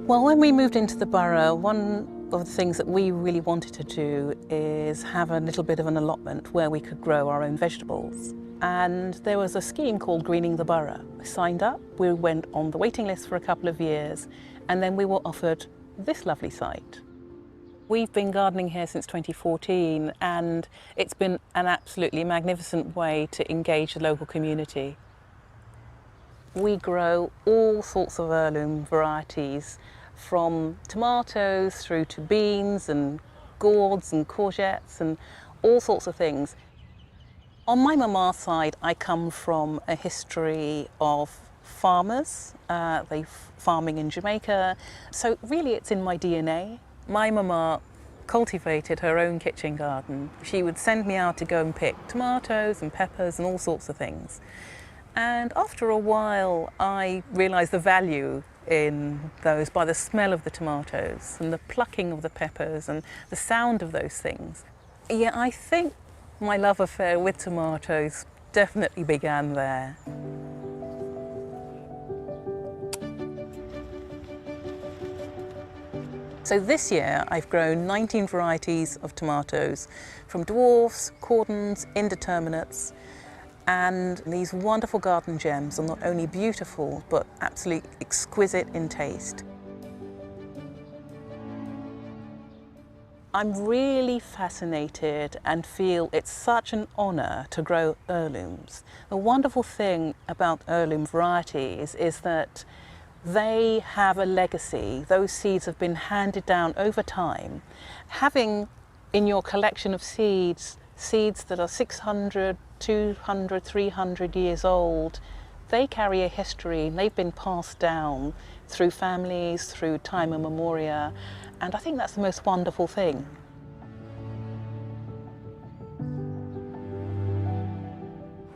Well, when we moved into the borough, one of the things that we really wanted to do is have a little bit of an allotment where we could grow our own vegetables. And there was a scheme called Greening the Borough. We signed up, we went on the waiting list for a couple of years, and then we were offered this lovely site. We've been gardening here since 2014, and it's been an absolutely magnificent way to engage the local community. We grow all sorts of heirloom varieties, from tomatoes through to beans and gourds and courgettes and all sorts of things. On my mama's side, I come from a history of farmers, farming in Jamaica, so really it's in my DNA. My mama cultivated her own kitchen garden. She would send me out to go and pick tomatoes and peppers and all sorts of things. And after a while, I realised the value in those by the smell of the tomatoes and the plucking of the peppers and the sound of those things. Yeah, I think my love affair with tomatoes definitely began there. So this year I've grown 19 varieties of tomatoes, from dwarfs, cordons, indeterminates, and these wonderful garden gems are not only beautiful but absolutely exquisite in taste. I'm really fascinated and feel it's such an honour to grow heirlooms. The wonderful thing about heirloom varieties is that they have a legacy. Those seeds have been handed down over time. Having in your collection of seeds that are 600, 200, 300 years old, they carry a history and they've been passed down through families, through time immemorial, and I think that's the most wonderful thing.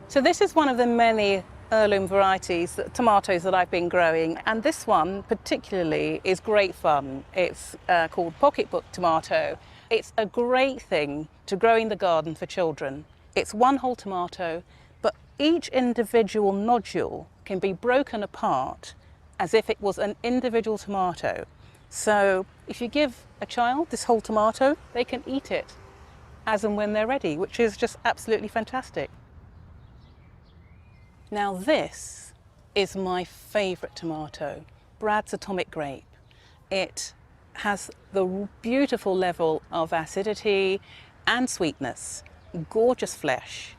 So this is one of the many heirloom varieties, tomatoes that I've been growing, and this one particularly is great fun. It's called pocketbook tomato. It's a great thing to grow in the garden for children. It's one whole tomato, but each individual nodule can be broken apart as if it was an individual tomato. So if you give a child this whole tomato, they can eat it as and when they're ready, which is just absolutely fantastic. Now this is my favourite tomato, Brad's Atomic Grape. It has the beautiful level of acidity and sweetness, gorgeous flesh,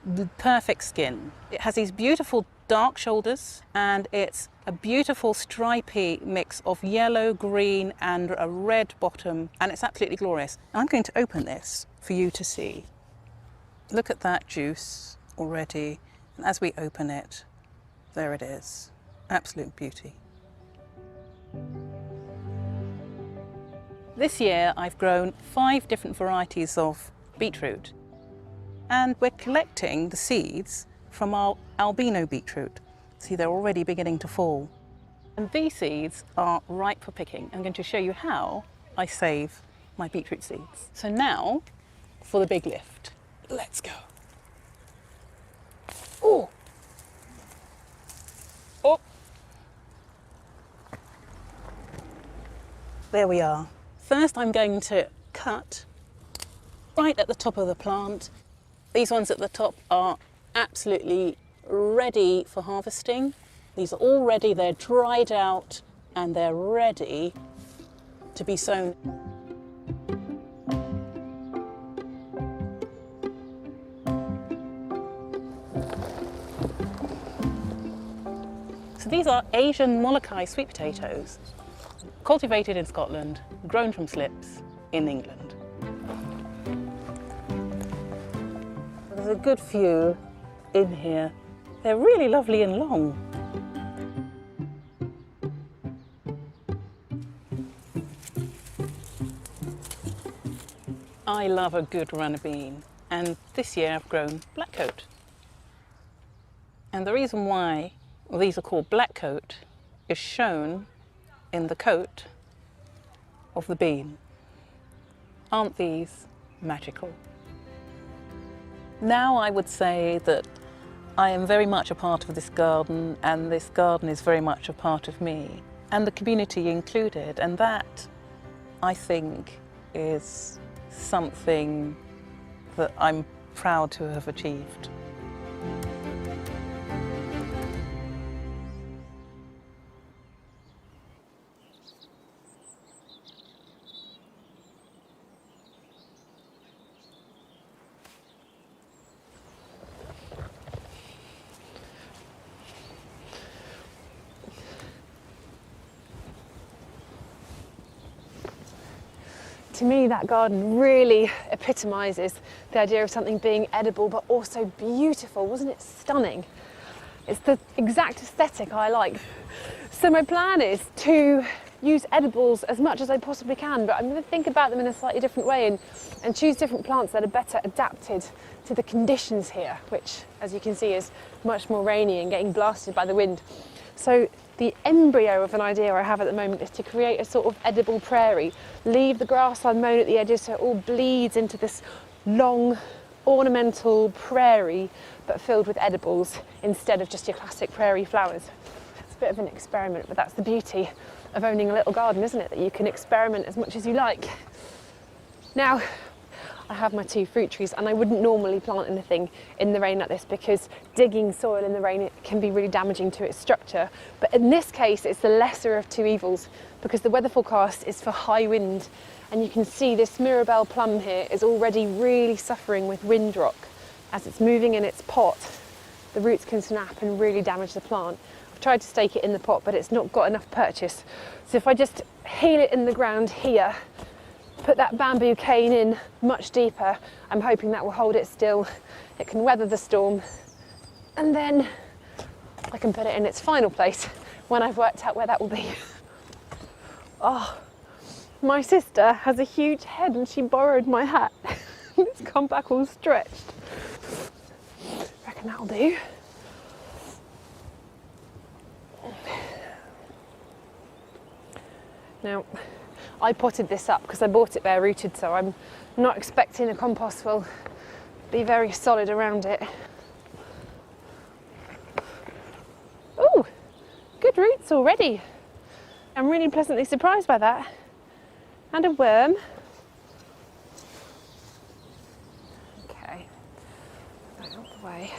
the perfect skin. It has these beautiful dark shoulders, and it's a beautiful stripy mix of yellow, green and a red bottom, and it's absolutely glorious. I'm going to open this for you to see. Look at that juice already, and as we open it, there it is. Absolute beauty. This year I've grown 5 different varieties of beetroot, and we're collecting the seeds from our albino beetroot. See, they're already beginning to fall. And these seeds are ripe for picking. I'm going to show you how I save my beetroot seeds. So now for the big lift. Let's go. Oh! Oh! There we are. First I'm going to cut right at the top of the plant. These ones at the top are absolutely ready for harvesting. These are all ready, they're dried out and they're ready to be sown. So these are Asian Molokai sweet potatoes, cultivated in Scotland, grown from slips in England. There's a good few in here. They're really lovely and long. I love a good runner bean, and this year I've grown blackcoat. And the reason why these are called blackcoat is shown in the coat of the bean. Aren't these magical? Now I would say that I am very much a part of this garden, and this garden is very much a part of me, and the community included, and that, I think, is something that I'm proud to have achieved. To me, that garden really epitomises the idea of something being edible but also beautiful. Wasn't it stunning? It's the exact aesthetic I like. So my plan is to use edibles as much as I possibly can, but I'm going to think about them in a slightly different way and choose different plants that are better adapted to the conditions here, which, as you can see, is much more rainy and getting blasted by the wind. So the embryo of an idea I have at the moment is to create a sort of edible prairie, leave the grass unmown at the edges so it all bleeds into this long ornamental prairie but filled with edibles instead of just your classic prairie flowers. It's a bit of an experiment, but that's the beauty of owning a little garden, isn't it? That you can experiment as much as you like. Now, I have my 2 fruit trees, and I wouldn't normally plant anything in the rain like this because digging soil in the rain, it can be really damaging to its structure. But in this case, it's the lesser of 2 evils because the weather forecast is for high wind, and you can see this Mirabelle plum here is already really suffering with wind rock. As it's moving in its pot, the roots can snap and really damage the plant. I've tried to stake it in the pot, but it's not got enough purchase. So if I just heel it in the ground here, put that bamboo cane in much deeper, I'm hoping that will hold it still. It can weather the storm, and then I can put it in its final place when I've worked out where that will be. Oh, my sister has a huge head and she borrowed my hat. It's come back all stretched. I reckon reckon that'll do. Now, I potted this up because I bought it bare rooted, so I'm not expecting the compost will be very solid around it. Oh, good roots already. I'm really pleasantly surprised by that. And a worm. Okay, out of the way.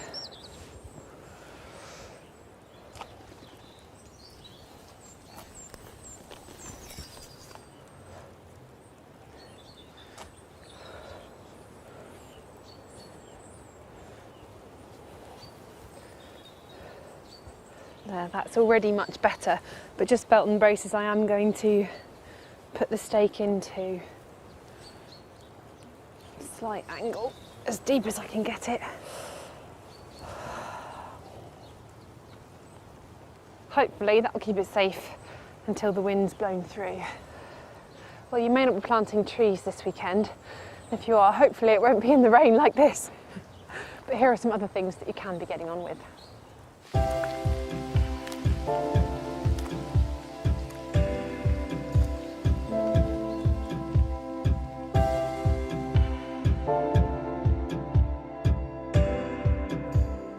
There, that's already much better, but just belt and braces, I am going to put the stake into a slight angle, as deep as I can get it. Hopefully that'll keep it safe until the wind's blown through. Well, you may not be planting trees this weekend. If you are, hopefully it won't be in the rain like this. But here are some other things that you can be getting on with.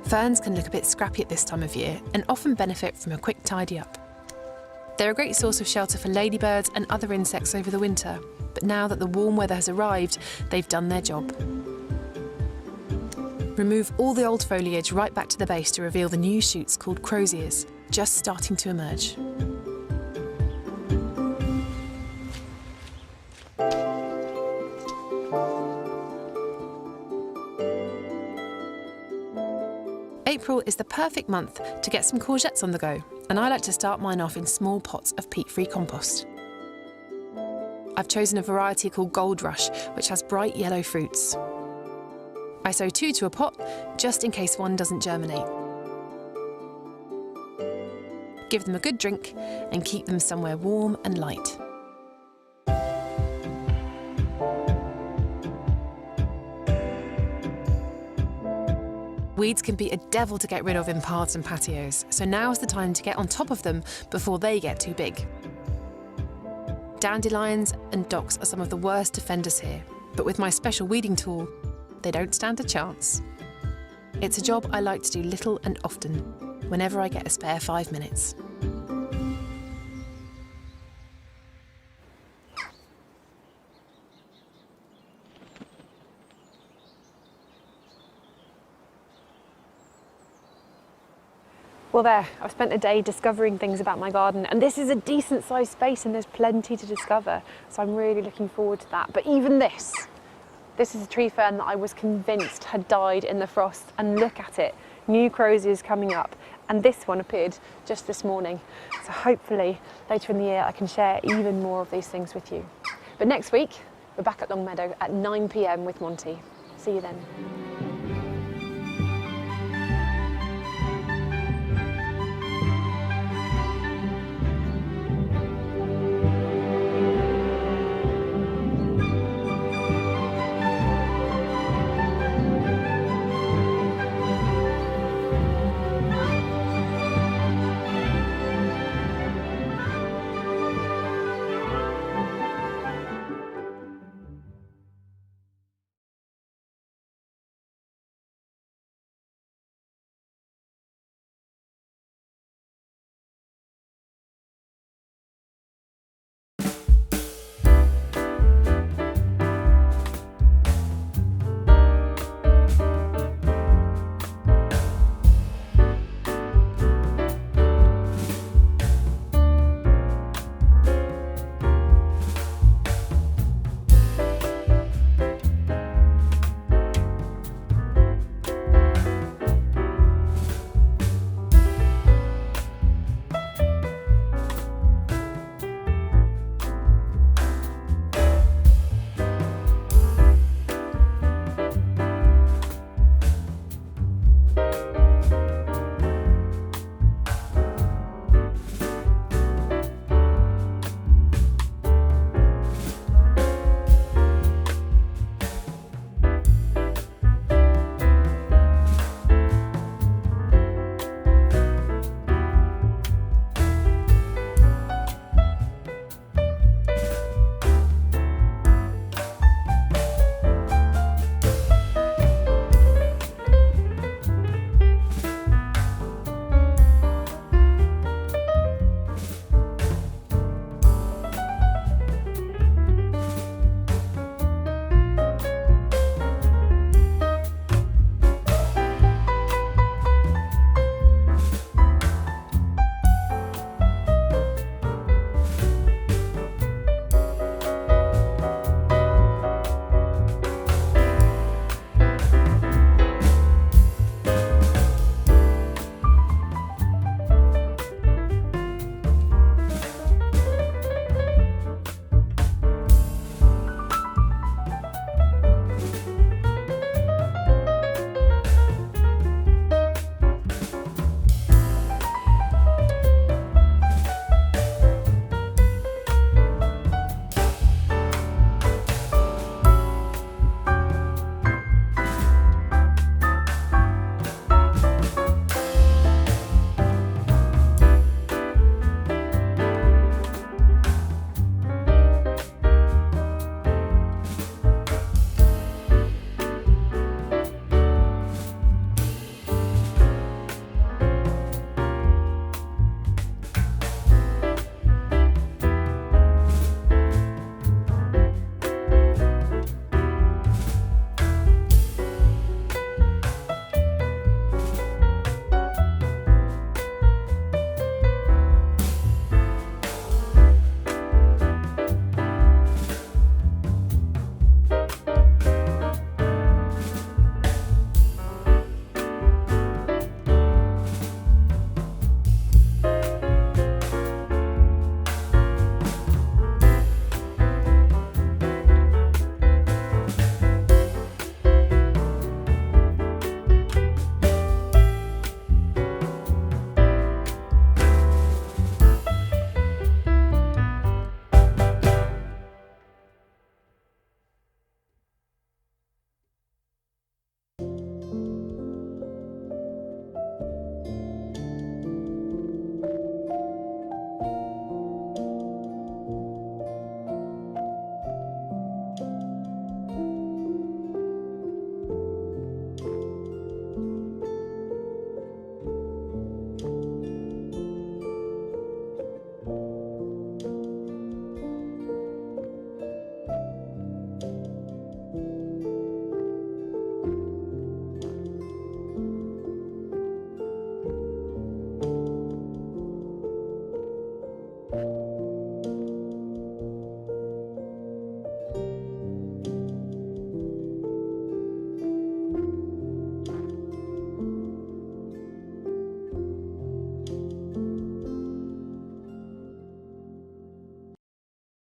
Ferns can look a bit scrappy at this time of year and often benefit from a quick tidy up. They're a great source of shelter for ladybirds and other insects over the winter, but now that the warm weather has arrived, they've done their job. Remove all the old foliage right back to the base to reveal the new shoots called croziers, just starting to emerge. April is the perfect month to get some courgettes on the go, and I like to start mine off in small pots of peat-free compost. I've chosen a variety called Gold Rush, which has bright yellow fruits. I sow 2 to a pot, just in case one doesn't germinate. Give them a good drink and keep them somewhere warm and light. Weeds can be a devil to get rid of in paths and patios, so now's the time to get on top of them before they get too big. Dandelions and docks are some of the worst offenders here, but with my special weeding tool, they don't stand a chance. It's a job I like to do little and often, whenever I get a spare 5 minutes. Well there, I've spent a day discovering things about my garden, and this is a decent sized space and there's plenty to discover, so I'm really looking forward to that. But even this is a tree fern that I was convinced had died in the frost, and look at it, new croziers coming up, and this one appeared just this morning. So hopefully later in the year I can share even more of these things with you. But next week, we're back at Longmeadow at 9 PM with Monty. See you then.